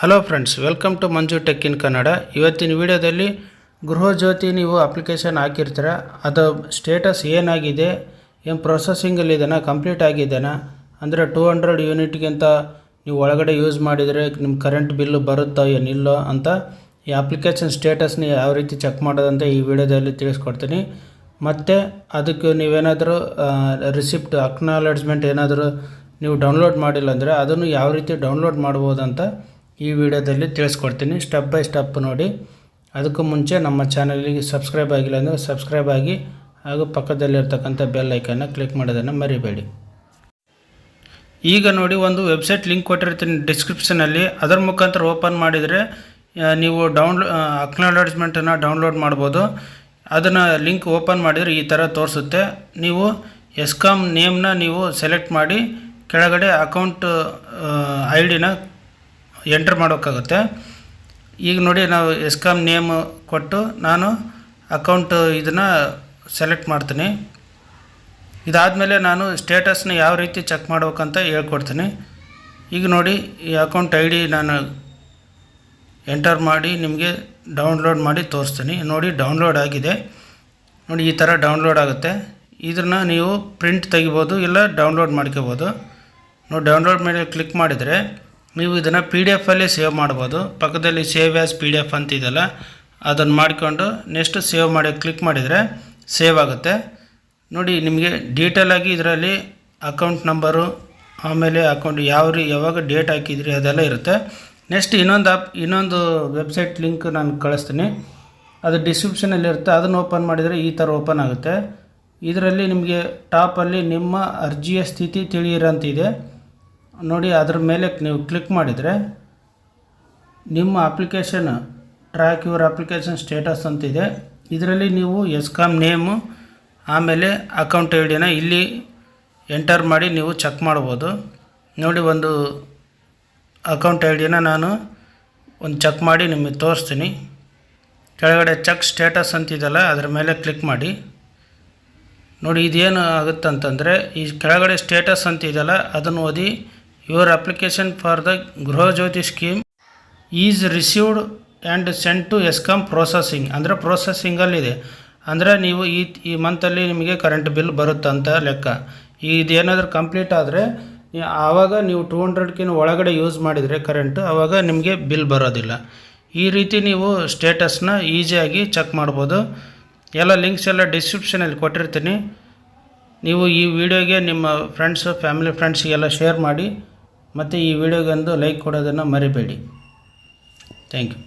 Hello friends, welcome to Manju tech in Kannada. ಇವತ್ತಿನ ವಿಡಿಯೋದಲ್ಲಿ ಗೃಹ ಜ್ಯೋತಿ ನೀವು ಅಪ್ಲಿಕೇಶನ್ ಹಾಕಿರ್ತೀರ, ಅದು ಸ್ಟೇಟಸ್ ಏನಾಗಿದೆ, ಏನು ಪ್ರೊಸೆಸಿಂಗಲ್ಲಿದೆನಾ, ಕಂಪ್ಲೀಟ್ ಆಗಿದೆನಾ, ಅಂದರೆ 200 ಯೂನಿಟ್ಗಿಂತ ನೀವು ಒಳಗಡೆ ಯೂಸ್ ಮಾಡಿದರೆ ನಿಮ್ಮ ಕರೆಂಟ್ ಬಿಲ್ಲು ಬರುತ್ತಾ ಏನಿಲ್ಲೋ ಅಂತ ಈ ಅಪ್ಲಿಕೇಶನ್ ಸ್ಟೇಟಸ್ನ ಯಾವ ರೀತಿ ಚೆಕ್ ಮಾಡೋದಂತ ಈ ವಿಡಿಯೋದಲ್ಲಿ ತಿಳಿಸ್ಕೊಡ್ತೀನಿ. ಮತ್ತು ಅದಕ್ಕೆ ನೀವೇನಾದರೂ ರಿಸಿಪ್ಟ್ ಅಕ್ನಾಲೆಡ್ಜ್ಮೆಂಟ್ ಏನಾದರೂ ನೀವು ಡೌನ್ಲೋಡ್ ಮಾಡಿಲ್ಲ ಅಂದರೆ ಅದನ್ನು ಯಾವ ರೀತಿ ಡೌನ್ಲೋಡ್ ಮಾಡ್ಬೋದಂತ ಈ ವಿಡಿಯೋದಲ್ಲಿ ತಿಳಿಸ್ಕೊಡ್ತೀನಿ. ಸ್ಟೆಪ್ ಬೈ ಸ್ಟೆಪ್ ನೋಡಿ. ಅದಕ್ಕೂ ಮುಂಚೆ ನಮ್ಮ ಚಾನಲಿಗೆ ಸಬ್ಸ್ಕ್ರೈಬ್ ಆಗಿಲ್ಲ ಅಂದರೆ ಸಬ್ಸ್ಕ್ರೈಬ್ ಆಗಿ, ಹಾಗೂ ಪಕ್ಕದಲ್ಲಿರ್ತಕ್ಕಂಥ ಬೆಲ್ ಐಕನ್ನ ಕ್ಲಿಕ್ ಮಾಡೋದನ್ನು ಮರಿಬೇಡಿ. ಈಗ ನೋಡಿ, ಒಂದು ವೆಬ್ಸೈಟ್ ಲಿಂಕ್ ಕೊಟ್ಟಿರ್ತೀನಿ ಡಿಸ್ಕ್ರಿಪ್ಷನಲ್ಲಿ. ಅದರ ಮುಖಾಂತರ ಓಪನ್ ಮಾಡಿದರೆ ನೀವು ಅಕ್ನಾಲೆಡ್ಜ್ಮೆಂಟನ್ನು ಡೌನ್ಲೋಡ್ ಮಾಡ್ಬೋದು. ಅದನ್ನು ಲಿಂಕ್ ಓಪನ್ ಮಾಡಿದರೆ ಈ ಥರ ತೋರಿಸುತ್ತೆ. ನೀವು ಎಸ್ಕಾಮ್ ನೇಮ್ನ ನೀವು ಸೆಲೆಕ್ಟ್ ಮಾಡಿ ಕೆಳಗಡೆ ಅಕೌಂಟ್ ಐ ಡಿನ ಎಂಟರ್ ಮಾಡೋಕ್ಕಾಗುತ್ತೆ. ಈಗ ನೋಡಿ, ನಾವು ಎಸ್ಕಾಮ್ ನೇಮ್ ಕೊಟ್ಟು ನಾನು ಅಕೌಂಟ್ ಇದನ್ನು ಸೆಲೆಕ್ಟ್ ಮಾಡ್ತೀನಿ. ಇದಾದಮೇಲೆ ನಾನು ಸ್ಟೇಟಸ್ನ ಯಾವ ರೀತಿ ಚೆಕ್ ಮಾಡ್ಬೇಕಂತ ಹೇಳ್ಕೊಡ್ತೀನಿ. ಈಗ ನೋಡಿ, ಈ ಅಕೌಂಟ್ ಐ ಡಿ ನಾನು ಎಂಟರ್ ಮಾಡಿ ನಿಮಗೆ ಡೌನ್ಲೋಡ್ ಮಾಡಿ ತೋರಿಸ್ತೀನಿ. ನೋಡಿ, ಡೌನ್ಲೋಡ್ ಆಗಿದೆ. ನೋಡಿ, ಈ ಥರ ಡೌನ್ಲೋಡ್ ಆಗುತ್ತೆ. ಇದನ್ನು ನೀವು ಪ್ರಿಂಟ್ ತೆಗಿಬೋದು, ಇಲ್ಲ ಡೌನ್ಲೋಡ್ ಮಾಡ್ಕೋಬೋದು. ನೋಡಿ, ಡೌನ್ಲೋಡ್ ಮೇಲೆ ಕ್ಲಿಕ್ ಮಾಡಿದರೆ ನೀವು ಇದನ್ನು PDF ಅಲ್ಲಿ ಸೇವ್ ಮಾಡ್ಬೋದು. ಪಕ್ಕದಲ್ಲಿ ಸೇವ್ ಆ್ಯಸ್ PDF ಅಂತಿದೆಯಲ್ಲ, ಅದನ್ನು ಮಾಡಿಕೊಂಡು ನೆಕ್ಸ್ಟ್ ಸೇವ್ ಮಾಡಿ ಕ್ಲಿಕ್ ಮಾಡಿದರೆ ಸೇವ್ ಆಗುತ್ತೆ. ನೋಡಿ, ನಿಮಗೆ ಡೀಟೇಲಾಗಿ ಇದರಲ್ಲಿ ಅಕೌಂಟ್ ನಂಬರು, ಆಮೇಲೆ ಅಕೌಂಟ್ ಯಾವಾಗ ಡೇಟ್ ಹಾಕಿದ್ರಿ ಅದೆಲ್ಲ ಇರುತ್ತೆ. ನೆಕ್ಸ್ಟ್ ಇನ್ನೊಂದು ವೆಬ್ಸೈಟ್ ಲಿಂಕ್ ನಾನು ಕಳಿಸ್ತೀನಿ, ಅದು ಡಿಸ್ಕ್ರಿಪ್ಷನಲ್ಲಿರುತ್ತೆ. ಅದನ್ನು ಓಪನ್ ಮಾಡಿದರೆ ಈ ಥರ ಓಪನ್ ಆಗುತ್ತೆ. ಇದರಲ್ಲಿ ನಿಮಗೆ ಟಾಪಲ್ಲಿ ನಿಮ್ಮ ಅರ್ಜಿಯ ಸ್ಥಿತಿ ತಿಳಿಯಿರಂತಿದೆ ನೋಡಿ. ಅದರ ಮೇಲೆ ನೀವು ಕ್ಲಿಕ್ ಮಾಡಿದರೆ ನಿಮ್ಮ application track your application status ಅಂತಿದೆ. ಇದರಲ್ಲಿ ನೀವು ಎಸ್ಕಾಮ್ ನೇಮು ಆಮೇಲೆ ಅಕೌಂಟ್ ಐ ಡಿನ ಇಲ್ಲಿ ಎಂಟರ್ ಮಾಡಿ ನೀವು ಚೆಕ್ ಮಾಡ್ಬೋದು. ನೋಡಿ, ಒಂದು ಅಕೌಂಟ್ ಐ ಡಿನ ನಾನು ಚೆಕ್ ಮಾಡಿ ನಿಮಗೆ ತೋರಿಸ್ತೀನಿ. ಕೆಳಗಡೆ ಚೆಕ್ ಸ್ಟೇಟಸ್ ಅಂತಿದೆಯಲ್ಲ, ಅದರ ಮೇಲೆ ಕ್ಲಿಕ್ ಮಾಡಿ. ನೋಡಿ, ಇದೇನು ಆಗುತ್ತಂತಂದರೆ ಈ ಕೆಳಗಡೆ ಸ್ಟೇಟಸ್ ಅಂತಿದೆಯಲ್ಲ ಅದನ್ನು ಓದಿ. Your application for the Gruha Jyothi scheme is received and sent to ESCOM processing, ಅಂದರೆ ಪ್ರೊಸೆಸಿಂಗಲ್ಲಿದೆ. ಅಂದರೆ ನೀವು ಈ ಮಂತಲ್ಲಿ ನಿಮಗೆ ಕರೆಂಟ್ ಬಿಲ್ ಬರುತ್ತಂತ ಲೆಕ್ಕ. ಇದೇನಾದರೂ ಕಂಪ್ಲೀಟ್ ಆದರೆ ಆವಾಗ ನೀವು 200ಕ್ಕಿಂತ ಒಳಗಡೆ ಯೂಸ್ ಮಾಡಿದರೆ ಕರೆಂಟು, ಆವಾಗ ನಿಮಗೆ ಬಿಲ್ ಬರೋದಿಲ್ಲ. ಈ ರೀತಿ ನೀವು ಸ್ಟೇಟಸ್ನ ಈಸಿಯಾಗಿ ಚೆಕ್ ಮಾಡ್ಬೋದು. ಎಲ್ಲ ಲಿಂಕ್ಸ್ ಎಲ್ಲ ಡಿಸ್ಕ್ರಿಪ್ಷನಲ್ಲಿ ಕೊಟ್ಟಿರ್ತೀನಿ. ನೀವು ಈ ವಿಡಿಯೋಗೆ ನಿಮ್ಮ ಫ್ಯಾಮಿಲಿ ಫ್ರೆಂಡ್ಸಿಗೆಲ್ಲ ಶೇರ್ ಮಾಡಿ, ಮತ್ತು ಈ ವಿಡಿಯೋಗೊಂದು ಲೈಕ್ ಕೊಡೋದನ್ನು ಮರಿಬೇಡಿ. Thank you.